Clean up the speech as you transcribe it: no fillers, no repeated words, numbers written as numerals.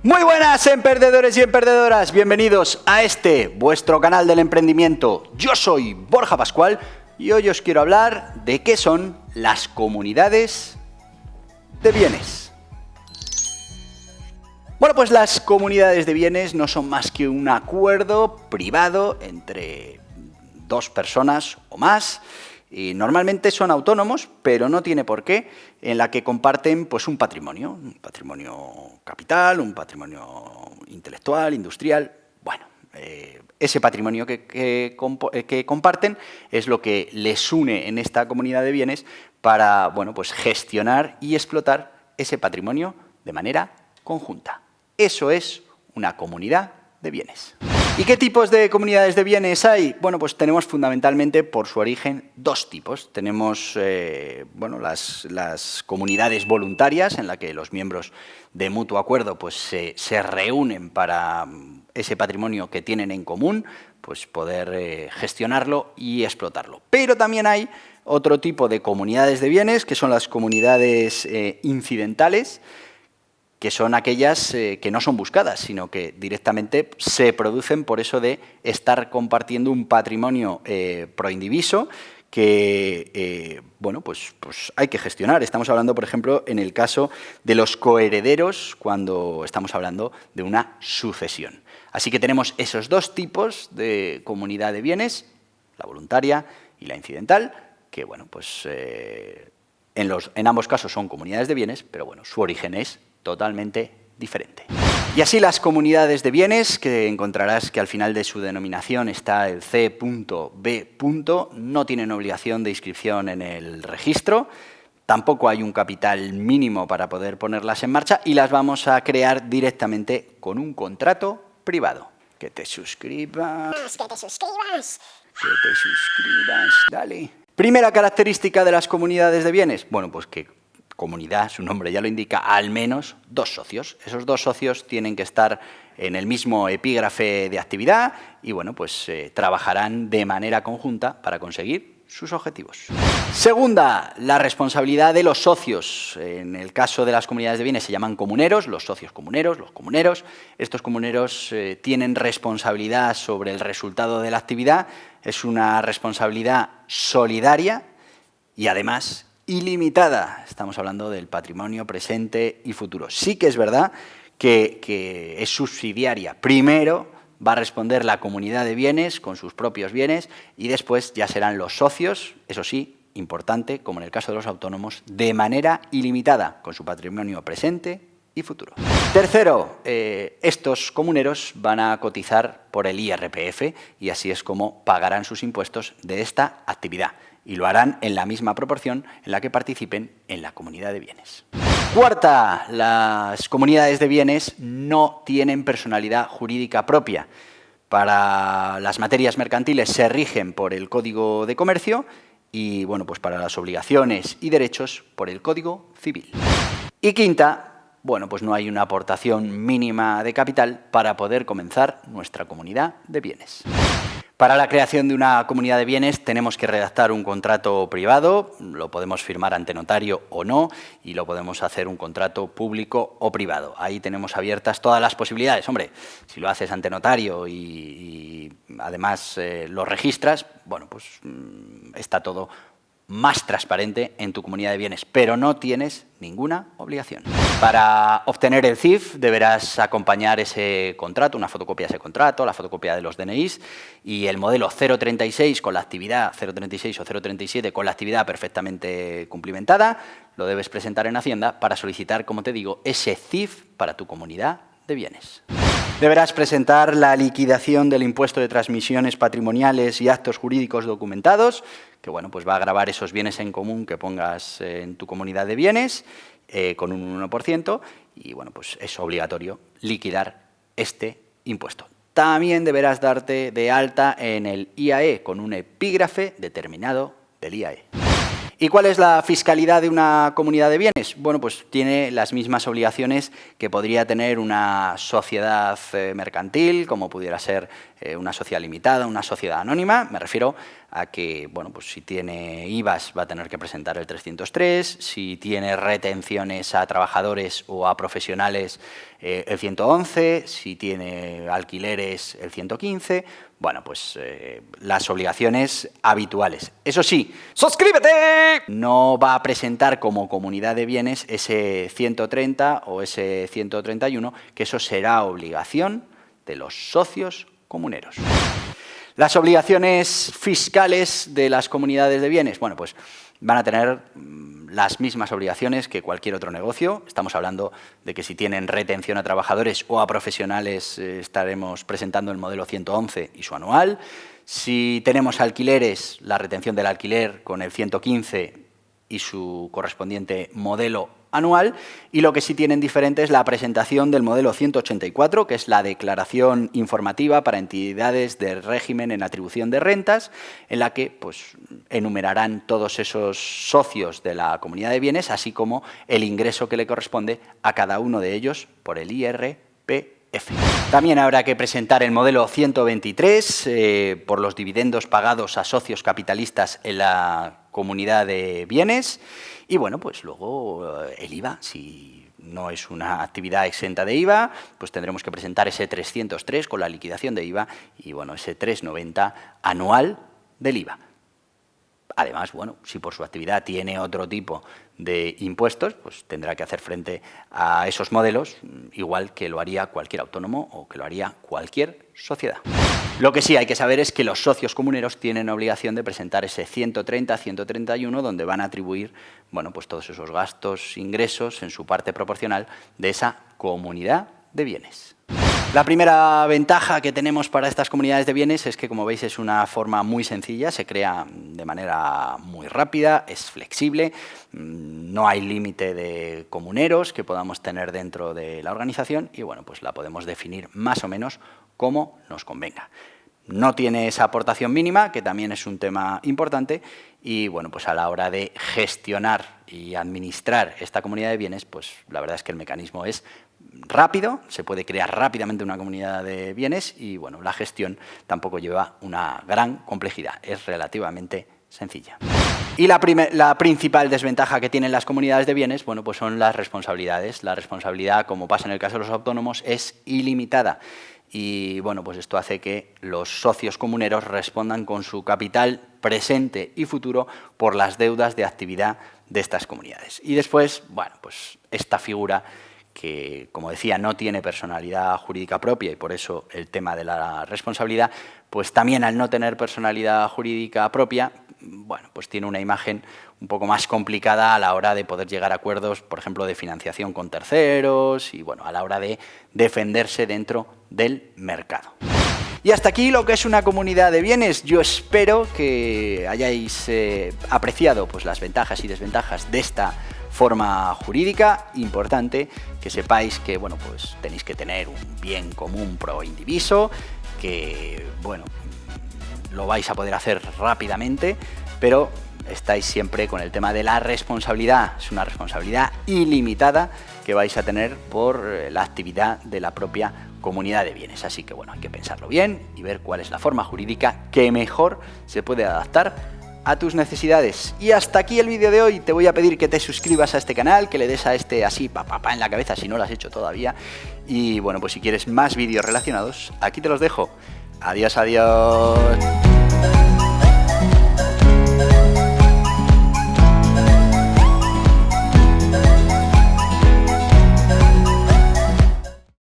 Muy buenas, emprendedores y emprendedoras. Bienvenidos a este, vuestro canal del emprendimiento. Yo soy Borja Pascual y hoy os quiero hablar de qué son las comunidades de bienes. Bueno, pues las comunidades de bienes no son más que un acuerdo privado entre dos personas o más. Y normalmente son autónomos, pero no tiene por qué, en la que comparten pues, un patrimonio capital, un patrimonio intelectual, industrial. Bueno, ese patrimonio que comparten es lo que les une en esta comunidad de bienes para bueno, pues gestionar y explotar ese patrimonio de manera conjunta. Eso es una comunidad de bienes. ¿Y qué tipos de comunidades de bienes hay? Bueno, pues tenemos fundamentalmente por su origen dos tipos. Tenemos bueno, las comunidades voluntarias en las que los miembros de mutuo acuerdo pues, se reúnen para ese patrimonio que tienen en común, pues poder gestionarlo y explotarlo. Pero también hay otro tipo de comunidades de bienes que son las comunidades incidentales, que son aquellas que no son buscadas, sino que directamente se producen por eso de estar compartiendo un patrimonio proindiviso que bueno, pues hay que gestionar. Estamos hablando, por ejemplo, en el caso de los coherederos, cuando estamos hablando de una sucesión. Así que tenemos esos dos tipos de comunidad de bienes, la voluntaria y la incidental, que bueno, pues en ambos casos son comunidades de bienes, pero bueno, su origen es totalmente diferente. Y así las comunidades de bienes, que encontrarás que al final de su denominación está el C.B. no tienen obligación de inscripción en el registro, tampoco hay un capital mínimo para poder ponerlas en marcha y las vamos a crear directamente con un contrato privado. Que te suscribas, dale. Primera característica de las comunidades de bienes, bueno, pues que comunidad, su nombre ya lo indica, al menos dos socios. Esos dos socios tienen que estar en el mismo epígrafe de actividad y bueno, pues trabajarán de manera conjunta para conseguir sus objetivos. Segunda, la responsabilidad de los socios. En el caso de las comunidades de bienes se llaman comuneros, los socios comuneros, los comuneros. Estos comuneros tienen responsabilidad sobre el resultado de la actividad. Es una responsabilidad solidaria y además ilimitada. Estamos hablando del patrimonio presente y futuro. Sí que es verdad que es subsidiaria. Primero va a responder la comunidad de bienes con sus propios bienes y después ya serán los socios, eso sí, importante, como en el caso de los autónomos, de manera ilimitada con su patrimonio presente y futuro. Tercero, estos comuneros van a cotizar por el IRPF y así es como pagarán sus impuestos de esta actividad. Y lo harán en la misma proporción en la que participen en la comunidad de bienes. Cuarta, las comunidades de bienes no tienen personalidad jurídica propia. Para las materias mercantiles se rigen por el Código de Comercio y bueno, pues para las obligaciones y derechos por el Código Civil. Y quinta, bueno, pues no hay una aportación mínima de capital para poder comenzar nuestra comunidad de bienes. Para la creación de una comunidad de bienes tenemos que redactar un contrato privado, lo podemos firmar ante notario o no, y lo podemos hacer un contrato público o privado. Ahí tenemos abiertas todas las posibilidades. Hombre, si lo haces ante notario y además lo registras, bueno, pues está todo más transparente en tu comunidad de bienes, pero no tienes ninguna obligación. Para obtener el CIF deberás acompañar ese contrato, una fotocopia de ese contrato, la fotocopia de los DNIs y el modelo 036 con la actividad 036 o 037 con la actividad perfectamente cumplimentada, lo debes presentar en Hacienda para solicitar, como te digo, ese CIF para tu comunidad de bienes. Deberás presentar la liquidación del impuesto de transmisiones patrimoniales y actos jurídicos documentados, que bueno, pues va a gravar esos bienes en común que pongas en tu comunidad de bienes con un 1% y bueno, pues es obligatorio liquidar este impuesto. También deberás darte de alta en el IAE con un epígrafe determinado del IAE. ¿Y cuál es la fiscalidad de una comunidad de bienes? Bueno, pues tiene las mismas obligaciones que podría tener una sociedad mercantil, como pudiera ser una sociedad limitada, una sociedad anónima. Me refiero a que, bueno, pues si tiene IVAs va a tener que presentar el 303, si tiene retenciones a trabajadores o a profesionales el 111, si tiene alquileres el 115, bueno, pues las obligaciones habituales. Eso sí, ¡suscríbete! No va a presentar como comunidad de bienes ese 130 o ese 131, que eso será obligación de los socios comuneros. Las obligaciones fiscales de las comunidades de bienes, bueno, pues van a tener las mismas obligaciones que cualquier otro negocio. Estamos hablando de que si tienen retención a trabajadores o a profesionales estaremos presentando el modelo 111 y su anual. Si tenemos alquileres, la retención del alquiler con el 115 y su correspondiente modelo anual, y lo que sí tienen diferente es la presentación del modelo 184, que es la declaración informativa para entidades de régimen en atribución de rentas, en la que pues, enumerarán todos esos socios de la comunidad de bienes, así como el ingreso que le corresponde a cada uno de ellos por el IRPF. También habrá que presentar el modelo 123 por los dividendos pagados a socios capitalistas en la comunidad de bienes. Y bueno, pues luego el IVA, si no es una actividad exenta de IVA, pues tendremos que presentar ese 303 con la liquidación de IVA y bueno, ese 390 anual del IVA. Además, bueno, si por su actividad tiene otro tipo de impuestos, pues tendrá que hacer frente a esos modelos, igual que lo haría cualquier autónomo o que lo haría cualquier sociedad. Lo que sí hay que saber es que los socios comuneros tienen obligación de presentar ese 130, 131, donde van a atribuir, bueno, pues todos esos gastos, ingresos en su parte proporcional de esa comunidad de bienes. La primera ventaja que tenemos para estas comunidades de bienes es que, como veis, es una forma muy sencilla, se crea de manera muy rápida, es flexible, no hay límite de comuneros que podamos tener dentro de la organización y, bueno, pues la podemos definir más o menos como nos convenga. No tiene esa aportación mínima, que también es un tema importante, y bueno, pues a la hora de gestionar y administrar esta comunidad de bienes, pues la verdad es que el mecanismo es rápido, se puede crear rápidamente una comunidad de bienes y bueno, la gestión tampoco lleva una gran complejidad, es relativamente sencilla. Y la principal desventaja que tienen las comunidades de bienes, bueno, pues son las responsabilidades. La responsabilidad, como pasa en el caso de los autónomos, es ilimitada. Y bueno, pues esto hace que los socios comuneros respondan con su capital presente y futuro por las deudas de actividad de estas comunidades. Y después, bueno, pues esta figura que, como decía, no tiene personalidad jurídica propia y por eso el tema de la responsabilidad, pues también al no tener personalidad jurídica propia, bueno, pues tiene una imagen un poco más complicada a la hora de poder llegar a acuerdos, por ejemplo, de financiación con terceros y, bueno, a la hora de defenderse dentro del mercado. Y hasta aquí lo que es una comunidad de bienes. Yo espero que hayáis apreciado pues, las ventajas y desventajas de esta forma jurídica. Importante que sepáis que bueno, pues tenéis que tener un bien común pro indiviso, que bueno, lo vais a poder hacer rápidamente, pero estáis siempre con el tema de la responsabilidad. Es una responsabilidad ilimitada que vais a tener por la actividad de la propia comunidad de bienes. Así que bueno, hay que pensarlo bien y ver cuál es la forma jurídica que mejor se puede adaptar a tus necesidades. Y hasta aquí el vídeo de hoy. Te voy a pedir que te suscribas a este canal, que le des a este así papá en la cabeza si no lo has hecho todavía. Y bueno, pues si quieres más vídeos relacionados, aquí te los dejo. Adiós, adiós.